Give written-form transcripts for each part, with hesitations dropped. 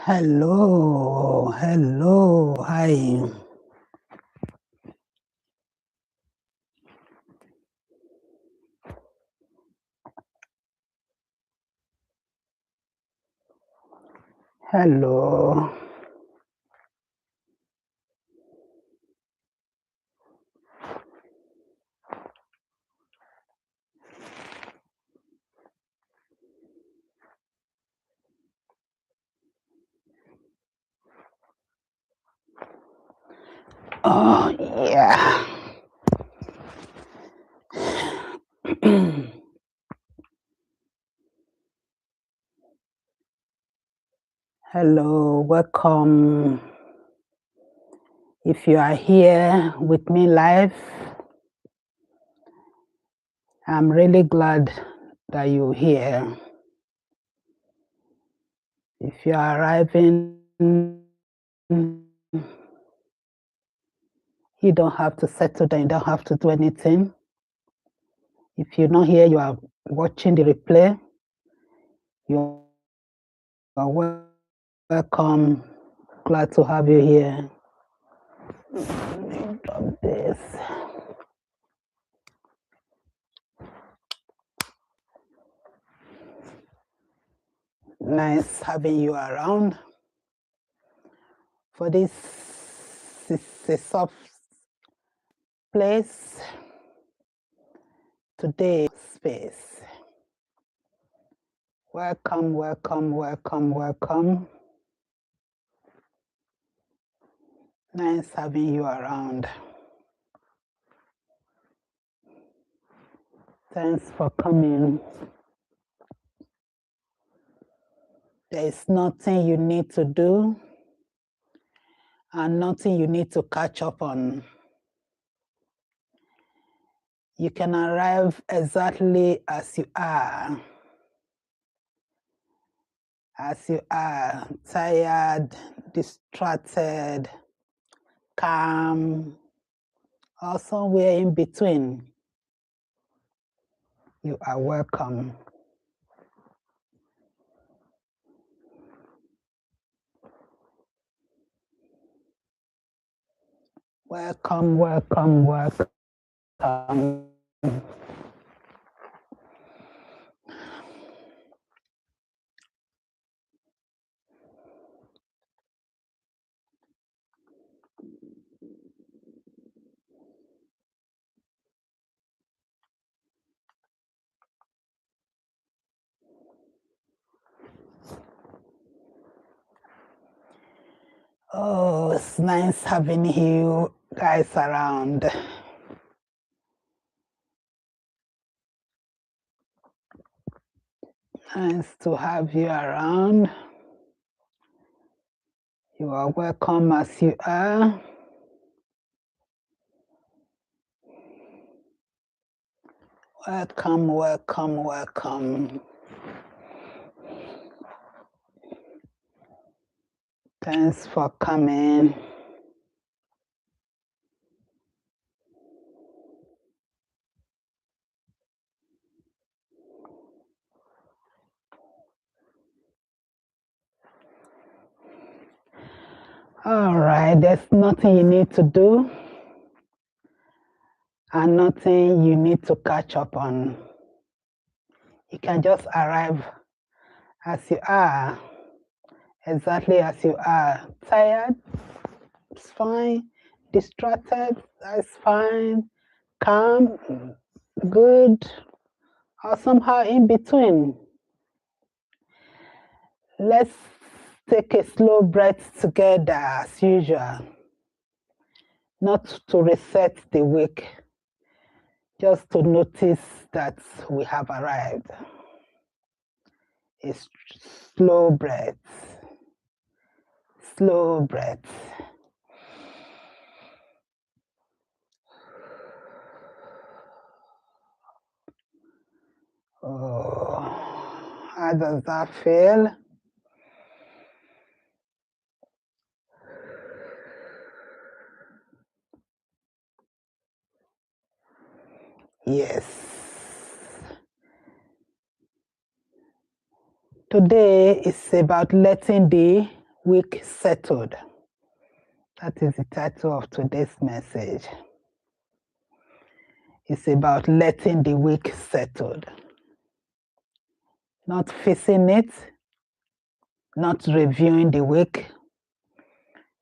Hello, hi. Hello. Oh, yeah. Hello, welcome. If you are here with me live, I'm really glad that you're here. If you are arriving, you don't have to settle down, you don't have to do anything. If you're not here, you are watching the replay, you are welcome. Glad to have you here. Let me drop this. Nice having you around. For this is a soft place. Today, space. Welcome, welcome, welcome, welcome. Nice having you around. Thanks for coming. There is nothing you need to do and nothing you need to catch up on. You can arrive exactly as you are. As you are, tired, distracted, calm, or somewhere in between. You are welcome. Welcome, welcome, welcome. Oh, it's nice having you guys around. Nice to have you around. You are welcome as you are. Welcome, welcome, welcome. Thanks for coming. All right, there's nothing you need to do and nothing you need to catch up on. You can just arrive as you are, exactly as you are. Tired, it's fine. Distracted, that's fine. Calm, good, or somehow in between. Let's take a slow breath together as usual. Not to reset the week, just to notice that we have arrived. A slow breath. Slow breath. Oh, how does that feel? Yes. Today is about letting the week settled. That is the title of today's message. It's about letting the week settled. Not facing it, not reviewing the week,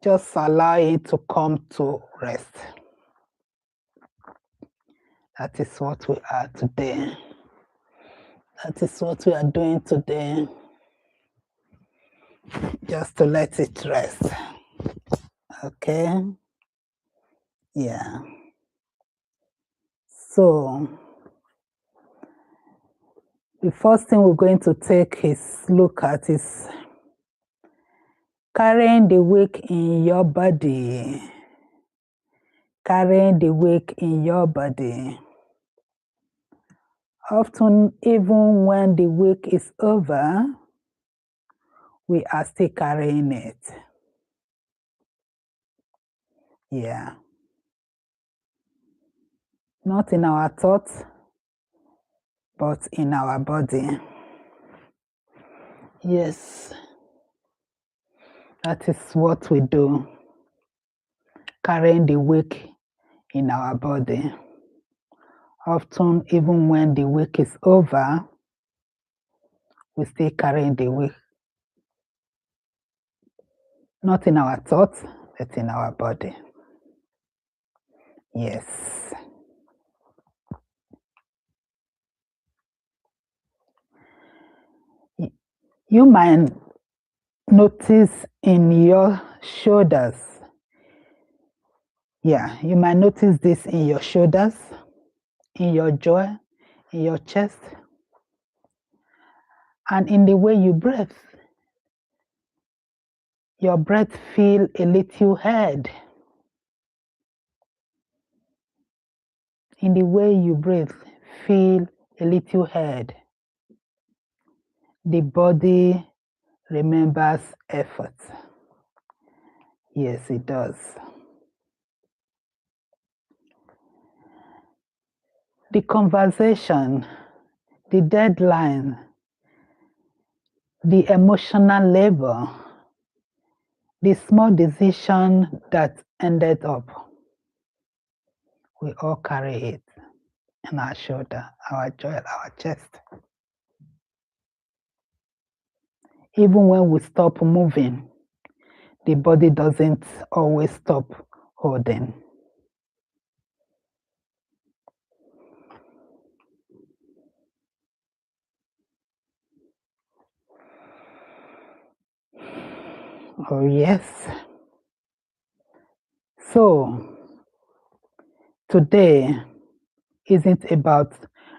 just allow it to come to rest. That is what we are today. That is what we are doing today. Just to let it rest. Okay? Yeah. So, the first thing we're going to take is look at is carrying the week in your body. Carrying the week in your body. Often, even when the week is over, we are still carrying it. Yeah. Not in our thoughts, but in our body. Yes. That is what we do. Carrying the week in our body. Often, even when the week is over, we still carrying the week. Not in our thoughts, but in our body. Yes. You might notice in your shoulders. Yeah, you might notice this in your shoulders, in your jaw, in your chest, and in the way you breathe. Your breath feel a little head. In the way you breathe, feel a little head. The body remembers effort. Yes, it does. The conversation, the deadline, the emotional labor, the small decision that ended up, we all carry it in our shoulder, our jaw, our chest. Even when we stop moving, the body doesn't always stop holding. Oh, yes. So, today isn't about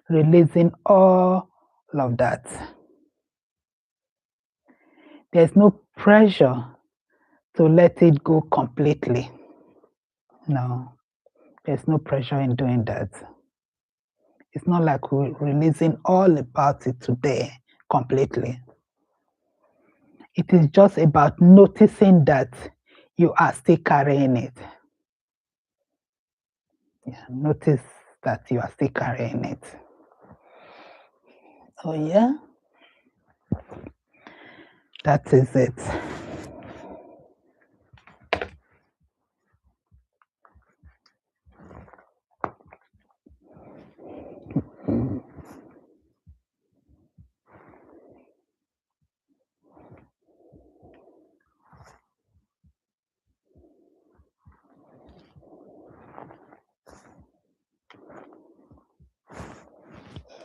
releasing all of that. There's no pressure to let it go completely. No, there's no pressure in doing that. It's not like we're releasing all about it today completely. It is just about noticing that you are still carrying it. Yeah, notice that you are still carrying it. Oh, yeah? That is it.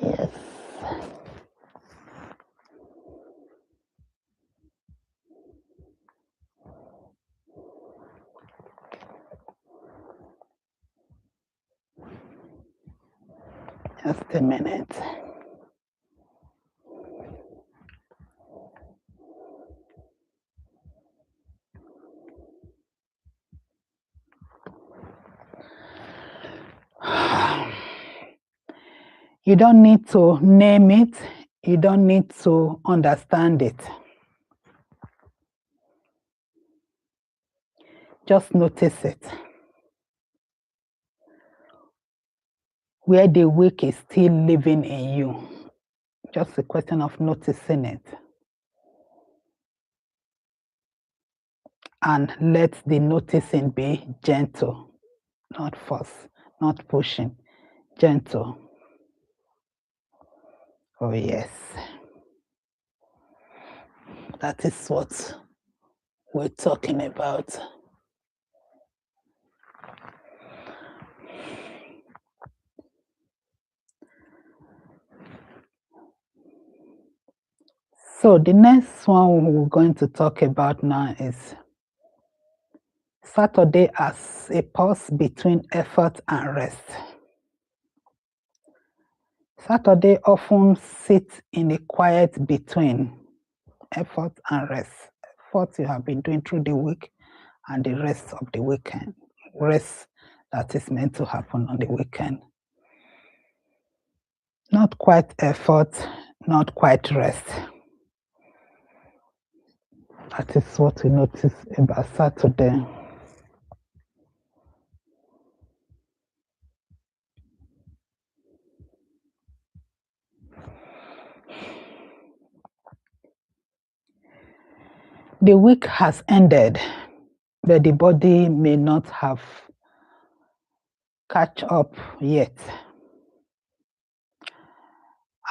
Yes. Just a minute. You don't need to name it. You don't need to understand it. Just notice it. Where the weak is still living in you. Just a question of noticing it. and let the noticing be gentle, not force, not pushing, gentle. Oh yes, that is what we're talking about. So the next one we're going to talk about now is Saturday as a pause between effort and rest. Saturday often sits in a quiet between effort and rest. Effort you have been doing through the week and the rest of the weekend. Rest that is meant to happen on the weekend. Not quite effort, not quite rest. That is what we notice about Saturday. The week has ended, but the body may not have catch up yet.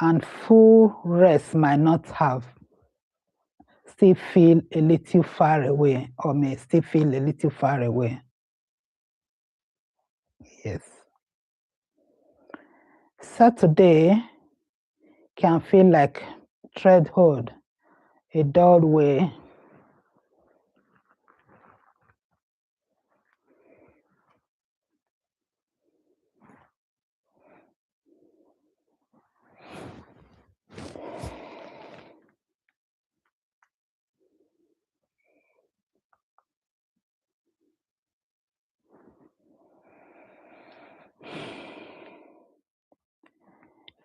And full rest might not have still feel a little far away or may still feel a little far away. Yes. Saturday can feel like threshold, a doorway.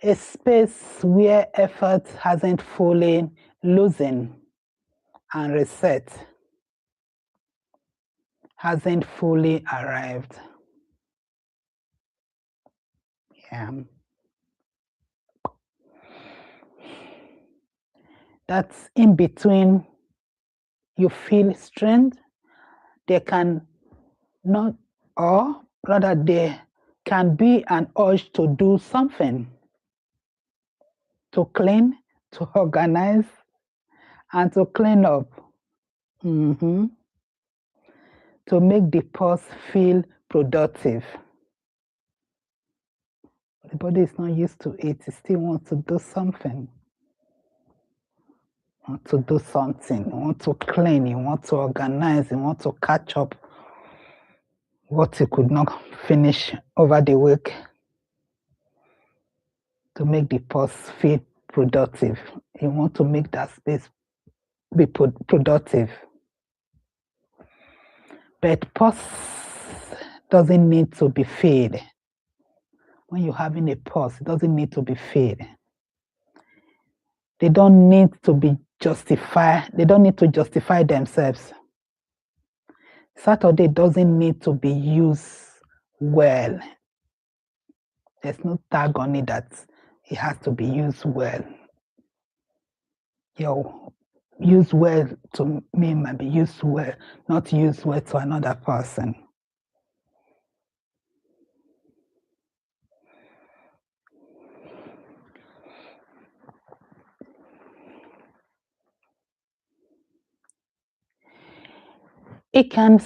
A space where effort hasn't fully loosened and reset, hasn't fully arrived. Yeah. That's in between. You feel strength. There can not, or rather, there can be an urge to do something, to clean, to organize, and to clean up. To make the pause feel productive. The body is not used to it. It still wants to do something. Want to do something. You want to clean. You want to organize. You want to catch up what you could not finish over the week. To make the pause feel productive. You want to make that space be productive. But pause doesn't need to be filled. When you're having a pause, it doesn't need to be filled. They don't need to be justified. They don't need to justify themselves. Saturday doesn't need to be used well. There's no tag on it that it has to be used well. Use well to me might be used well, not used well to another person. It can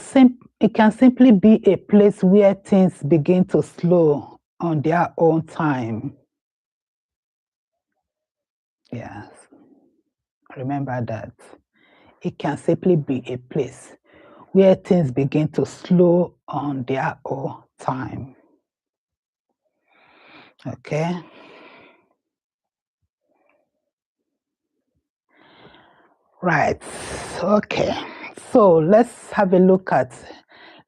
simply be a place where things begin to slow on their own time. Yes. Remember that. It can simply be a place where things begin to slow on their own time. Okay? Right. Okay. So let's have a look at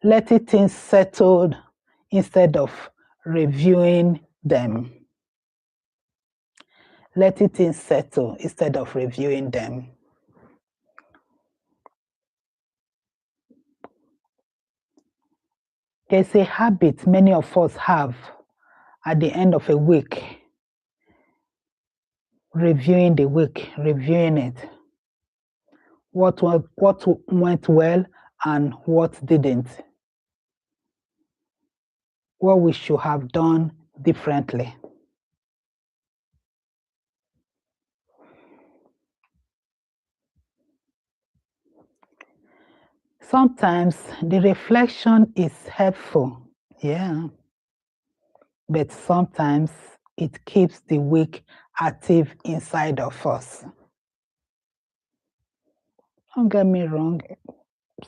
letting things settle instead of reviewing them. Letting things settle instead of reviewing them. There's a habit many of us have at the end of a week, reviewing the week, reviewing it. What went well and what didn't. What we should have done differently. Sometimes the reflection is helpful, yeah, but sometimes it keeps the weak active inside of us. Don't get me wrong,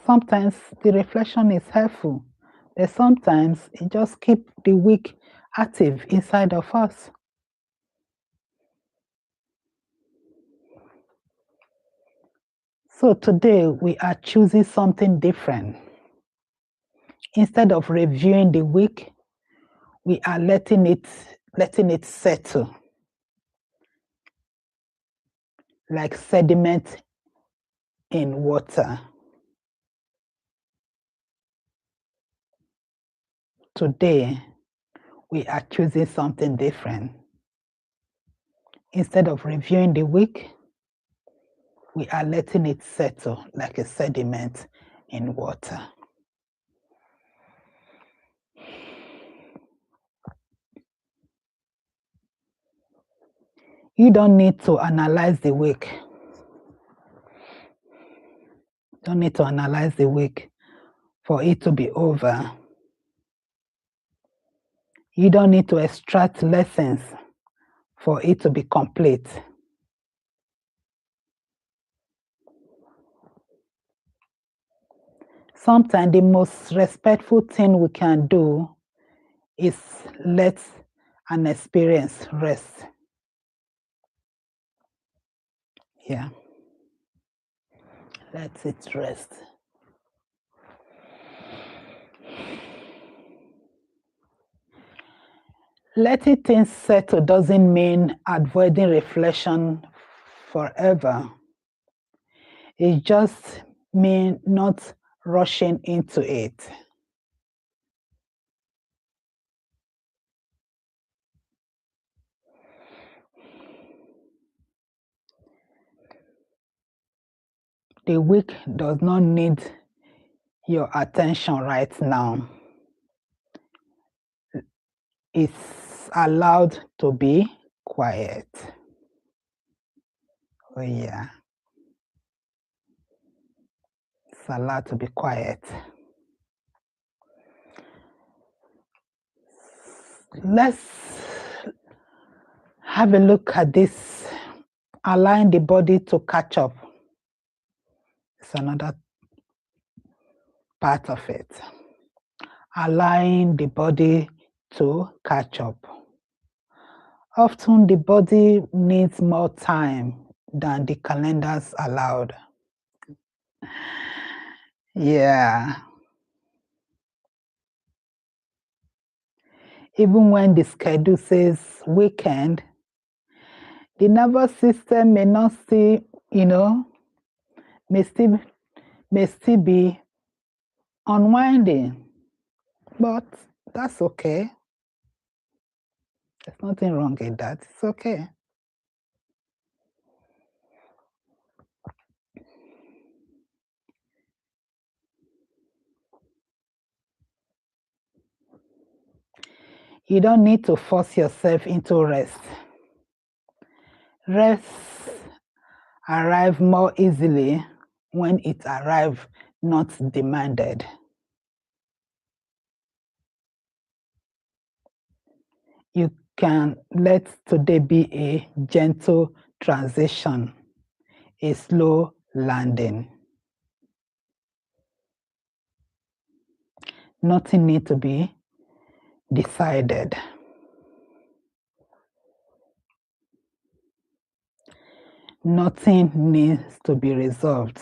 sometimes the reflection is helpful, but sometimes it just keeps the weak active inside of us. So today we are choosing something different. Instead of reviewing the week, we are letting it settle like sediment in water. Today, we are choosing something different. Instead of reviewing the week, we are letting it settle like a sediment in water. You don't need to analyze the week. Don't need to analyze the week for it to be over. You don't need to extract lessons for it to be complete. Sometimes the most respectful thing we can do is let an experience rest. Yeah. Let it rest. Letting things settle doesn't mean avoiding reflection forever. It just means not rushing into it. The week does not need your attention right now. It's allowed to be quiet. Oh yeah. It's allowed to be quiet. Let's have a look at this. Allowing the body to catch up. It's another part of it. Allowing the body to catch up. Often the body needs more time than the calendars allowed. Yeah. Even when the schedule says weekend, the nervous system may not still, may still be unwinding. But that's okay. There's nothing wrong with that. It's okay. You don't need to force yourself into rest. Rest arrives more easily when it arrives not demanded. You can let today be a gentle transition, a slow landing. Nothing needs to be decided. Nothing needs to be resolved.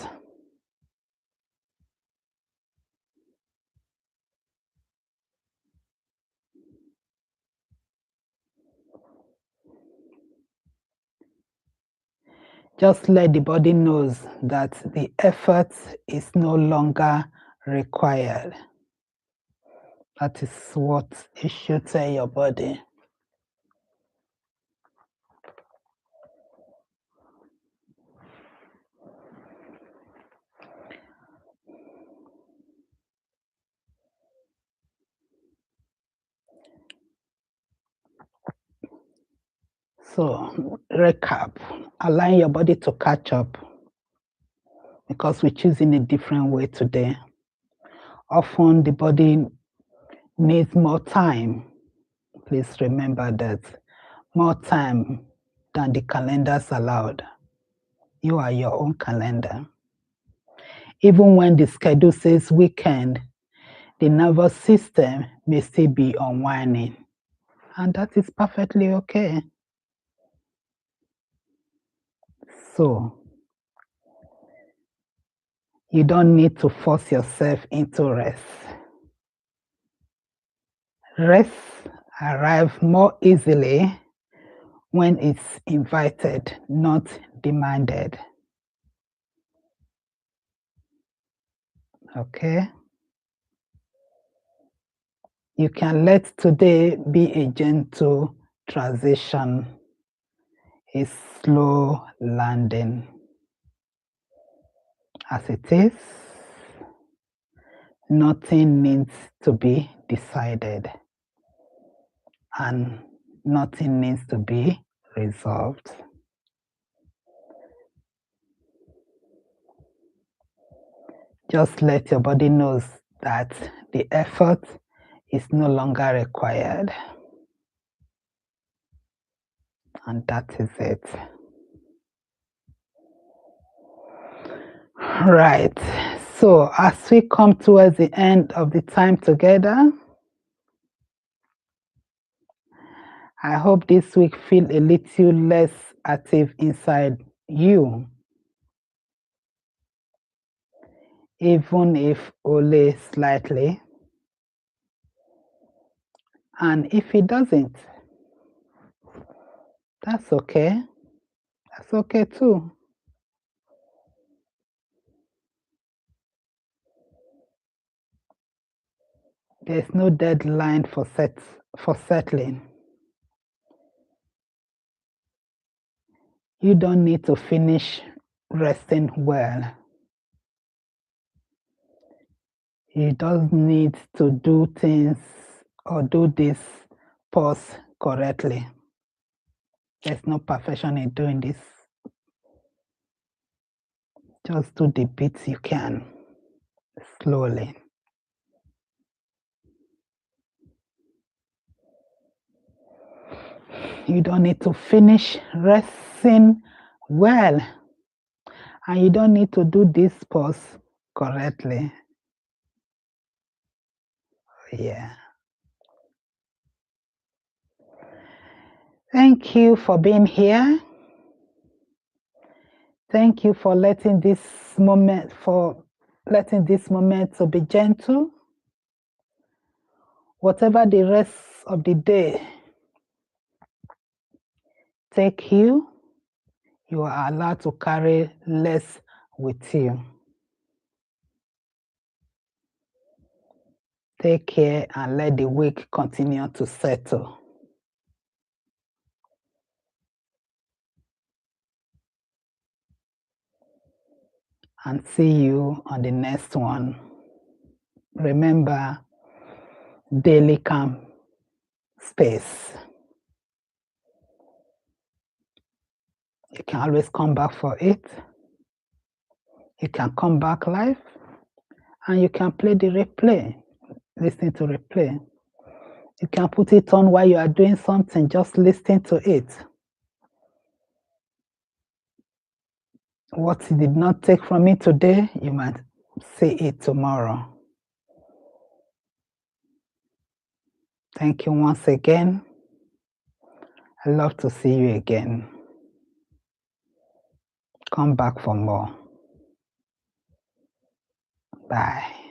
Just let the body knows that the effort is no longer required. That is what you should tell your body. So, recap, allowing your body to catch up, because we're choosing a different way today. Often the body needs more time. Please remember that. More time than the calendars allowed. You are your own calendar. Even when the schedule says weekend, the nervous system may still be unwinding. And that is perfectly okay. So, you don't need to force yourself into rest. Rest arrives more easily when it's invited, not demanded. Okay? You can let today be a gentle transition, a slow landing. As it is, nothing needs to be decided, and nothing needs to be resolved. Just let your body know that the effort is no longer required. And that is it. Right. So as we come towards the end of the time together, I hope this week feel a little less active inside you, even if only slightly. And if it doesn't, that's okay. That's okay too. There's no deadline for settling. You don't need to finish resting well. You don't need to do things or do this pause correctly. There's no perfection in doing this. Just do the bits you can, slowly. You don't need to finish resting well. And you don't need to do this pause correctly. Yeah. Thank you for being here. Thank you for letting this moment to be gentle. Whatever the rest of the day take you, you are allowed to carry less with you. Take care and let the week continue to settle. And see you on the next one. Remember, daily calm space. You can always come back for it. You can come back live, and you can play the replay, listen to replay. You can put it on while you are doing something, just listen to it. What you did not take from me today, you might see it tomorrow. Thank you once again. I love to see you again. Come back for more. Bye.